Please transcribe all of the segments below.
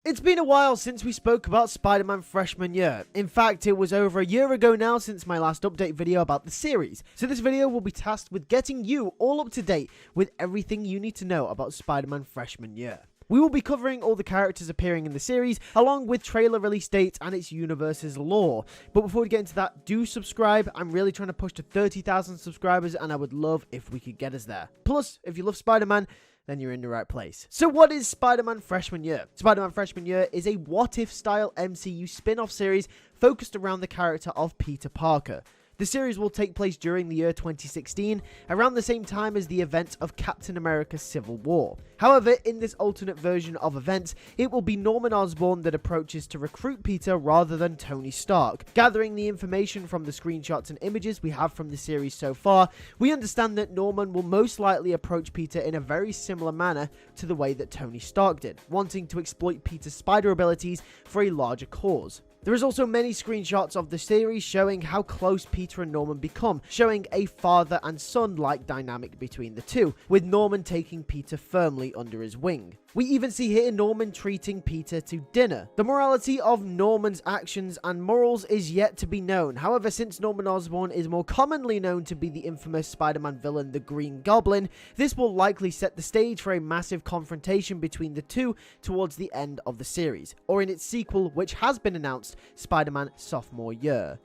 It's been a while since we spoke about Spider-Man freshman year. In fact, it was over a year ago now since my last update video about the series. So this video will be tasked with getting you all up to date with everything you need to know about Spider-Man freshman year. We will be covering all the characters appearing in the series, along with trailer release dates and its universe's lore. But before we get into that, do subscribe. I'm really trying to push to 30,000 subscribers, and I would love if we could get us there. Plus, if you love Spider-Man, then you're in the right place. So what is Spider-Man Freshman Year? Spider-Man Freshman Year is a what-if style MCU spin-off series focused around the character of Peter Parker. The series will take place during the year 2016, around the same time as the events of Captain America's Civil War. However, in this alternate version of events, it will be Norman Osborn that approaches to recruit Peter rather than Tony Stark. Gathering the information from the screenshots and images we have from the series so far, we understand that Norman will most likely approach Peter in a very similar manner to the way that Tony Stark did, wanting to exploit Peter's spider abilities for a larger cause. There is also many screenshots of the series showing how close Peter and Norman become, showing a father and son-like dynamic between the two, with Norman taking Peter firmly under his wing. We even see here Norman treating Peter to dinner. The morality of Norman's actions and morals is yet to be known. However, since Norman Osborn is more commonly known to be the infamous Spider-Man villain, the Green Goblin, this will likely set the stage for a massive confrontation between the two towards the end of the series, or in its sequel, which has been announced, Spider-Man Sophomore Year.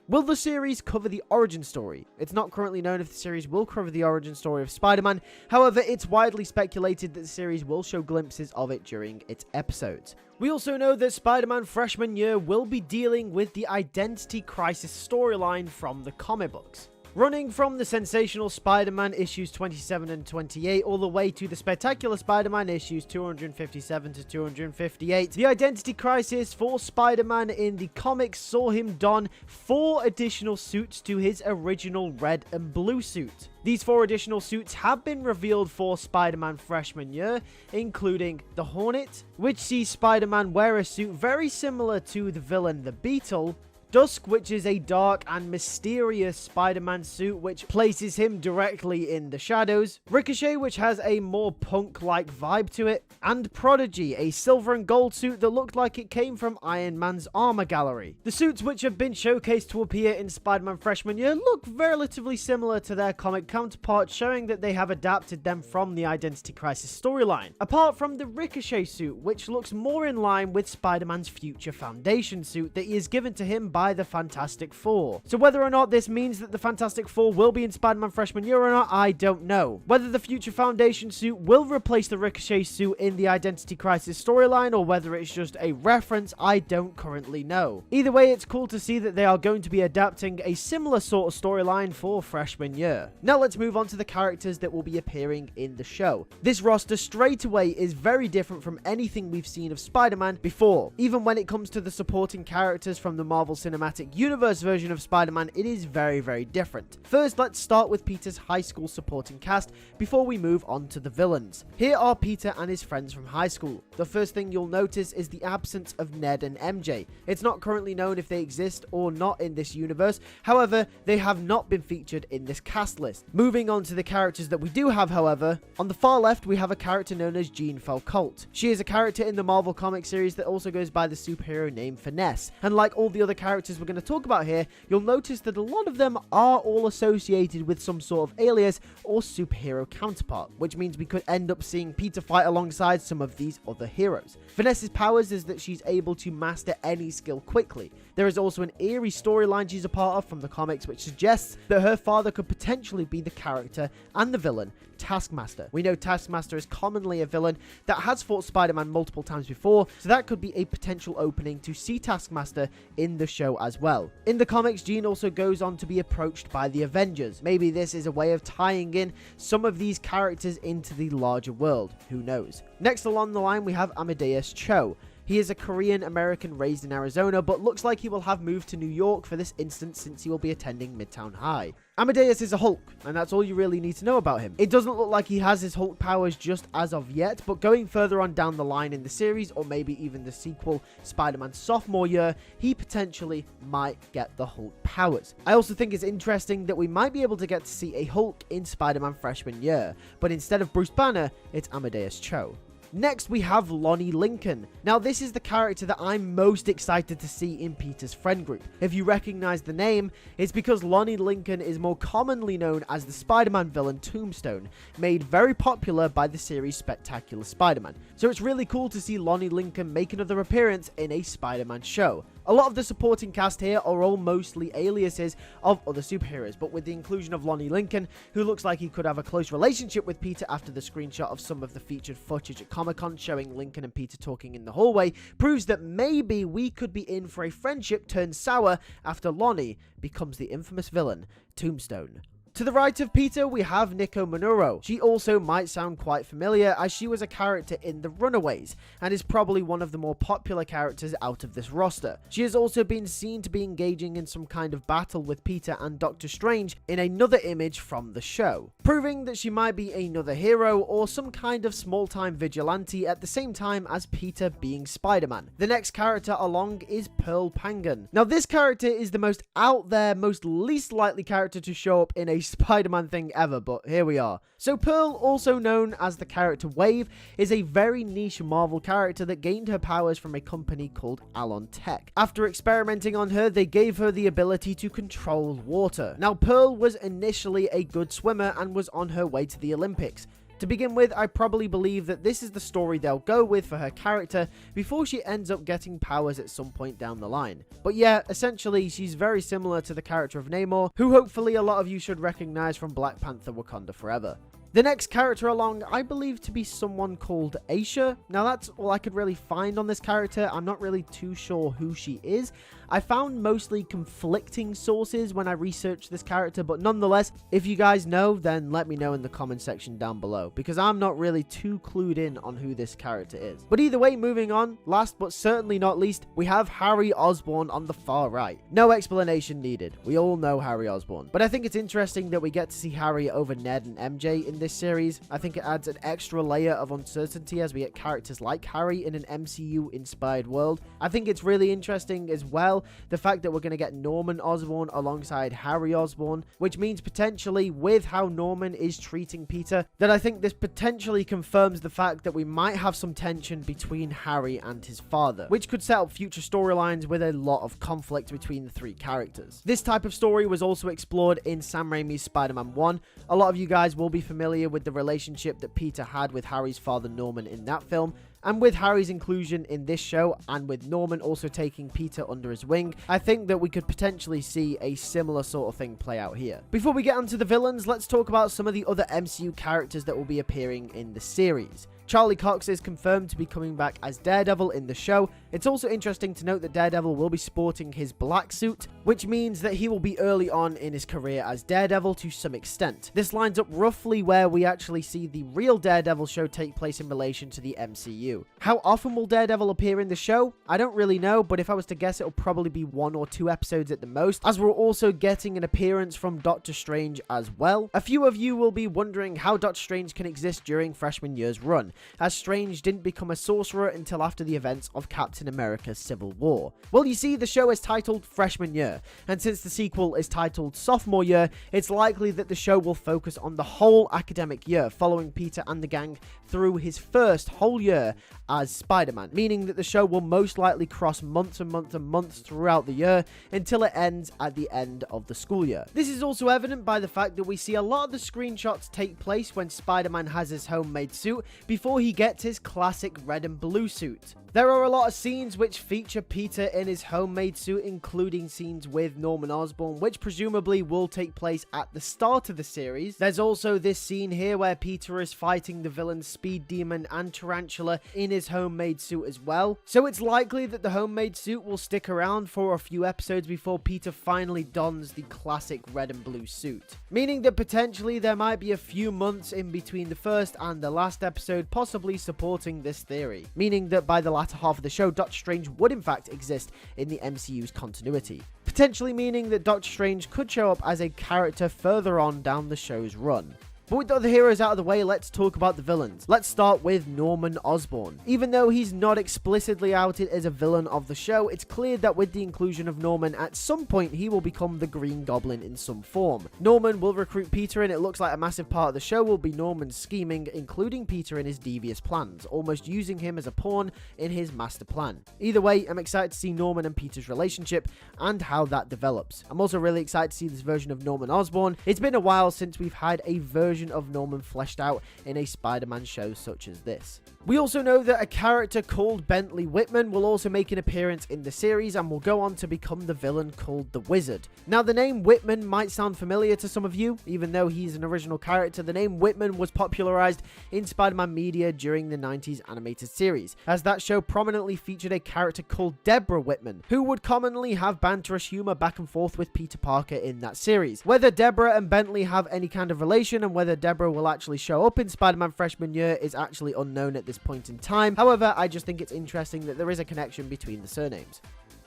Will the series cover the origin story? It's not currently known if the series will cover the origin story of Spider-Man. However, it's widely speculated that the series will show glimpses of it during its episodes. We also know that Spider-Man Freshman Year will be dealing with the identity crisis storyline from the comic books. Running from the sensational Spider-Man issues 27 and 28 all the way to the spectacular Spider-Man issues 257 to 258, the identity crisis for Spider-Man in the comics saw him don 4 additional suits to his original red and blue suit. These 4 additional suits have been revealed for Spider-Man Freshman Year, including the Hornet, which sees Spider-Man wear a suit very similar to the villain the Beetle, Dusk, which is a dark and mysterious Spider-Man suit which places him directly in the shadows, Ricochet, which has a more punk-like vibe to it, and Prodigy, a silver and gold suit that looked like it came from Iron Man's armor gallery. The suits which have been showcased to appear in Spider-Man Freshman Year look relatively similar to their comic counterparts, showing that they have adapted them from the Identity Crisis storyline, apart from the Ricochet suit, which looks more in line with Spider-Man's future Foundation suit that is given to him by the Fantastic Four. So whether or not this means that the Fantastic Four will be in Spider-Man Freshman Year or not, I don't know. Whether the future Foundation suit will replace the Ricochet suit in the Identity Crisis storyline, or whether it's just a reference, I don't currently know. Either way, it's cool to see that they are going to be adapting a similar sort of storyline for Freshman Year. Now let's move on to the characters that will be appearing in the show. This roster straight away is very different from anything we've seen of Spider-Man before. Even when it comes to the supporting characters from the Marvel Cinematic Universe version of Spider-Man, it is very different. First, let's start with Peter's high school supporting cast before we move on to the villains. Here are Peter and his friends from high school. The first thing you'll notice is the absence of Ned and MJ. It's not currently known if they exist or not in this universe, however, they have not been featured in this cast list. Moving on to the characters that we do have, however, on the far left we have a character known as Jean Falcolt. She is a character in the Marvel comic series that also goes by the superhero name Finesse, and like all the other characters we're going to talk about here, you'll notice that a lot of them are all associated with some sort of alias or superhero counterpart, which means we could end up seeing Peter fight alongside some of these other heroes. Finesse's powers is that she's able to master any skill quickly. There is also an eerie storyline she's a part of from the comics which suggests that her father could potentially be the character and the villain Taskmaster. We know Taskmaster is commonly a villain that has fought Spider-Man multiple times before, so that could be a potential opening to see Taskmaster in the show as well. In the comics, Jean also goes on to be approached by the Avengers. Maybe this is a way of tying in some of these characters into the larger world. Who knows? Next along the line, we have Amadeus Cho. He is a Korean American raised in Arizona, but looks like he will have moved to New York for this instance since he will be attending Midtown High. Amadeus is a Hulk, and that's all you really need to know about him. It doesn't look like he has his Hulk powers just as of yet, but going further on down the line in the series, or maybe even the sequel, Spider-Man Sophomore Year, he potentially might get the Hulk powers. I also think it's interesting that we might be able to get to see a Hulk in Spider-Man Freshman Year, but instead of Bruce Banner, it's Amadeus Cho. Next, we have Lonnie Lincoln. Now, this is the character that I'm most excited to see in Peter's friend group. If you recognize the name, it's because Lonnie Lincoln is more commonly known as the Spider-Man villain Tombstone, made very popular by the series Spectacular Spider-Man. So it's really cool to see Lonnie Lincoln make another appearance in a Spider-Man show. A lot of the supporting cast here are all mostly aliases of other superheroes, but with the inclusion of Lonnie Lincoln, who looks like he could have a close relationship with Peter after the screenshot of some of the featured footage at Comic-Con showing Lincoln and Peter talking in the hallway, proves that maybe we could be in for a friendship turned sour after Lonnie becomes the infamous villain, Tombstone. To the right of Peter, we have Nico Monuro. She also might sound quite familiar, as she was a character in The Runaways, and is probably one of the more popular characters out of this roster. She has also been seen to be engaging in some kind of battle with Peter and Doctor Strange in another image from the show, proving that she might be another hero or some kind of small-time vigilante at the same time as Peter being Spider-Man. The next character along is Pearl Pangan. Now, this character is the most out there, most least likely character to show up in a Spider-Man thing ever, but here we are. So Pearl, also known as the character Wave, is a very niche Marvel character that gained her powers from a company called Alon Tech. After experimenting on her, they gave her the ability to control water. Now, Pearl was initially a good swimmer and was on her way to the Olympics. To begin with, I probably believe that this is the story they'll go with for her character before she ends up getting powers at some point down the line. But yeah, essentially, she's very similar to the character of Namor, who hopefully a lot of you should recognize from Black Panther: Wakanda Forever. The next character along, I believe to be someone called Aisha. Now, that's all I could really find on this character. I'm not really too sure who she is. I found mostly conflicting sources when I researched this character, but nonetheless, if you guys know, then let me know in the comment section down below, because I'm not really too clued in on who this character is. But either way, moving on, last but certainly not least, we have Harry Osborn on the far right. No explanation needed. We all know Harry Osborn. But I think it's interesting that we get to see Harry over Ned and MJ in this series. I think it adds an extra layer of uncertainty as we get characters like Harry in an MCU-inspired world. I think it's really interesting as well, the fact that we're going to get Norman Osborn alongside Harry Osborn, which means potentially with how Norman is treating Peter, that I think this potentially confirms the fact that we might have some tension between Harry and his father, which could set up future storylines with a lot of conflict between the three characters. This type of story was also explored in Sam Raimi's Spider-Man 1. A lot of you guys will be familiar with the relationship that Peter had with Harry's father Norman in that film, and with Harry's inclusion in this show, and with Norman also taking Peter under his wing, I think that we could potentially see a similar sort of thing play out here. Before we get onto the villains, let's talk about some of the other MCU characters that will be appearing in the series. Charlie Cox is confirmed to be coming back as Daredevil in the show. It's also interesting to note that Daredevil will be sporting his black suit, which means that he will be early on in his career as Daredevil to some extent. This lines up roughly where we actually see the real Daredevil show take place in relation to the MCU. How often will Daredevil appear in the show? I don't really know, but if I was to guess, it'll probably be 1 or 2 episodes at the most, as we're also getting an appearance from Doctor Strange as well. A few of you will be wondering how Doctor Strange can exist during freshman year's run, as Strange didn't become a sorcerer until after the events of Captain America's Civil War. Well, you see, the show is titled Freshman Year, and since the sequel is titled Sophomore Year, it's likely that the show will focus on the whole academic year, following Peter and the gang through his first whole year as Spider-Man, meaning that the show will most likely cross months and months and months throughout the year until it ends at the end of the school year. This is also evident by the fact that we see a lot of the screenshots take place when Spider-Man has his homemade suit before he gets his classic red and blue suit. There are a lot of scenes which feature Peter in his homemade suit, including scenes with Norman Osborn, which presumably will take place at the start of the series. There's also this scene here where Peter is fighting the villains Speed Demon and Tarantula in his homemade suit as well. So it's likely that the homemade suit will stick around for a few episodes before Peter finally dons the classic red and blue suit. Meaning that potentially there might be a few months in between the first and the last episode, possibly supporting this theory. Meaning that by the latter half of the show, Doctor Strange would in fact exist in the MCU's continuity. Potentially meaning that Doctor Strange could show up as a character further on down the show's run. But with the other heroes out of the way, let's talk about the villains. Let's start with Norman Osborn. Even though he's not explicitly outed as a villain of the show, it's clear that with the inclusion of Norman, at some point he will become the Green Goblin in some form. Norman will recruit Peter, and it looks like a massive part of the show will be Norman's scheming, including Peter in his devious plans, almost using him as a pawn in his master plan. Either way, I'm excited to see Norman and Peter's relationship and how that develops. I'm also really excited to see this version of Norman Osborn. It's been a while since we've had a version of Norman fleshed out in a Spider-Man show such as this. We also know that a character called Bentley Whitman will also make an appearance in the series and will go on to become the villain called the Wizard. Now, the name Whitman might sound familiar to some of you. Even though he's an original character, the name Whitman was popularized in Spider-Man media during the 90s animated series, as that show prominently featured a character called Deborah Whitman, who would commonly have banterish humor back and forth with Peter Parker in that series. Whether Deborah and Bentley have any kind of relation and whether Deborah will actually show up in Spider-Man freshman year is actually unknown at this point in time. However, I just think it's interesting that there is a connection between the surnames.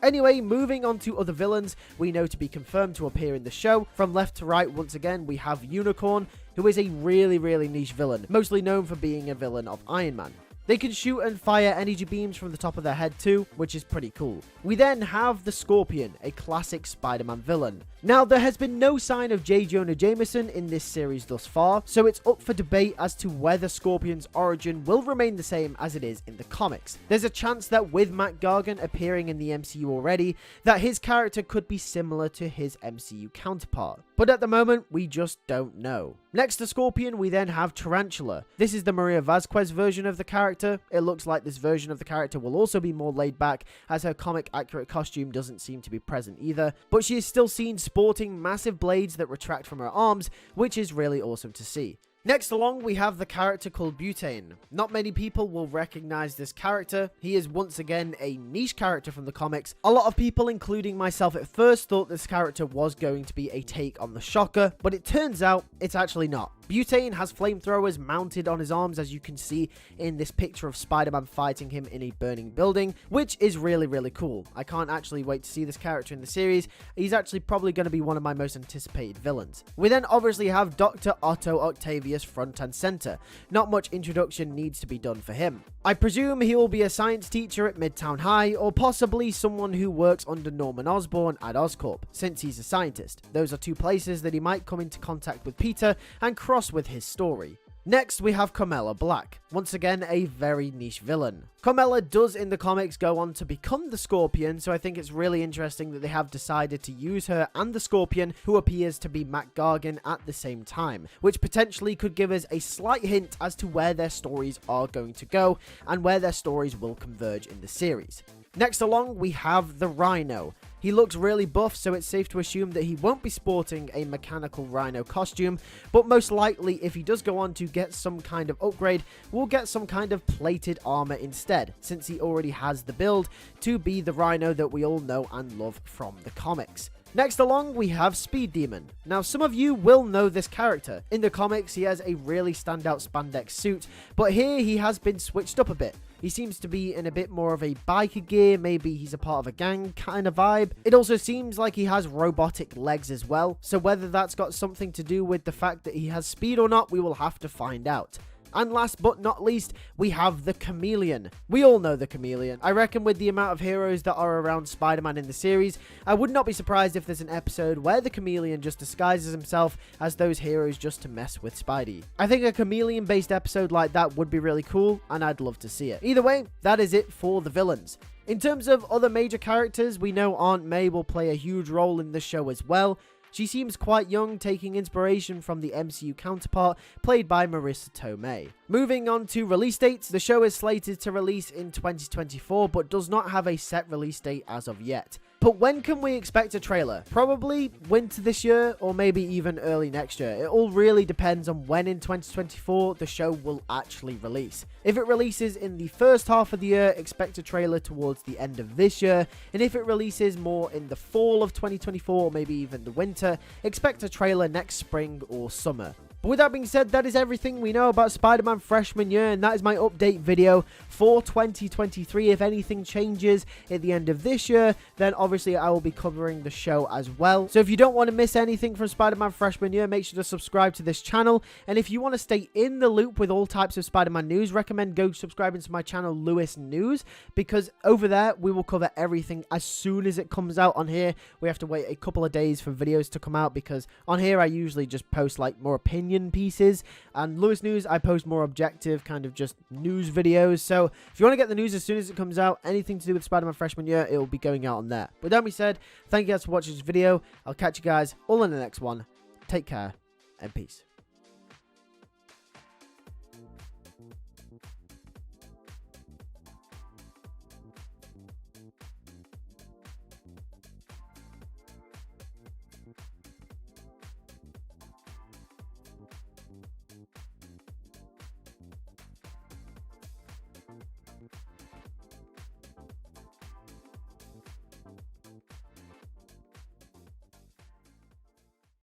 Anyway, moving on to other villains we know to be confirmed to appear in the show. From left to right, once again, we have Unicorn, who is a really niche villain, mostly known for being a villain of Iron Man. They can shoot and fire energy beams from the top of their head too, which is pretty cool. We then have the Scorpion, a classic Spider-Man villain. Now, there has been no sign of J. Jonah Jameson in this series thus far, so it's up for debate as to whether Scorpion's origin will remain the same as it is in the comics. There's a chance that with Matt Gargan appearing in the MCU already, that his character could be similar to his MCU counterpart. But at the moment, we just don't know. Next to Scorpion, we then have Tarantula. This is the Maria Vasquez version of the character. It looks like this version of the character will also be more laid back, as her comic-accurate costume doesn't seem to be present either, but she is still seen sporting massive blades that retract from her arms, which is really awesome to see. Next along, we have the character called Butane. Not many people will recognize this character. He is once again a niche character from the comics. A lot of people, including myself at first, thought this character was going to be a take on the Shocker, but it turns out it's actually not. Butane has flamethrowers mounted on his arms, as you can see in this picture of Spider-Man fighting him in a burning building, which is really cool. I can't actually wait to see this character in the series. He's actually probably going to be one of my most anticipated villains. We then obviously have Dr. Otto Octavius front and center. Not much introduction needs to be done for him. I presume he will be a science teacher at Midtown High, or possibly someone who works under Norman Osborn at Oscorp, since he's a scientist. Those are two places that he might come into contact with Peter and cross with his story. Next, we have Carmella Black. Once again, a very niche villain. Carmella does in the comics go on to become the Scorpion, so I think it's really interesting that they have decided to use her and the Scorpion, who appears to be Matt Gargan, at the same time, which potentially could give us a slight hint as to where their stories are going to go and where their stories will converge in the series. Next along, we have the Rhino. He looks really buff, so it's safe to assume that he won't be sporting a mechanical Rhino costume, but most likely, if he does go on to get some kind of upgrade, we'll get some kind of plated armor instead, since he already has the build to be the Rhino that we all know and love from the comics. Next along, we have Speed Demon. Now, some of you will know this character. In the comics, he has a really standout spandex suit, but here he has been switched up a bit. He seems to be in a bit more of a biker gear, maybe he's a part of a gang kind of vibe. It also seems like he has robotic legs as well, so whether that's got something to do with the fact that he has speed or not, we will have to find out. And last but not least, we have the Chameleon. We all know the Chameleon. I reckon with the amount of heroes that are around Spider-Man in the series, I would not be surprised if there's an episode where the Chameleon just disguises himself as those heroes just to mess with Spidey. I think a Chameleon-based episode like that would be really cool, and I'd love to see it. Either way, that is it for the villains. In terms of other major characters, we know Aunt May will play a huge role in the show as well. She seems quite young, taking inspiration from the MCU counterpart, played by Marissa Tomei. Moving on to release dates, the show is slated to release in 2024, but does not have a set release date as of yet. But when can we expect a trailer? Probably winter this year, or maybe even early next year. It all really depends on when in 2024 the show will actually release. If it releases in the first half of the year, expect a trailer towards the end of this year. And if it releases more in the fall of 2024, or maybe even the winter, expect a trailer next spring or summer. But with that being said, that is everything we know about Spider-Man freshman year, and that is my update video for 2023. If anything changes at the end of this year, then obviously I will be covering the show as well. So if you don't want to miss anything from Spider-Man freshman year, make sure to subscribe to this channel. And if you want to stay in the loop with all types of Spider-Man news, recommend go subscribing to my channel, Lewis News, because over there we will cover everything as soon as it comes out. On here we have to wait a couple of days for videos to come out, because on here I usually just post like more opinion pieces, and Lewis News I post more objective kind of just news videos. So if you want to get the news as soon as it comes out, anything to do with Spider-Man freshman year, it will be going out on there. But with that being said, thank you guys for watching this video. I'll catch you guys all in the next one. Take care and peace.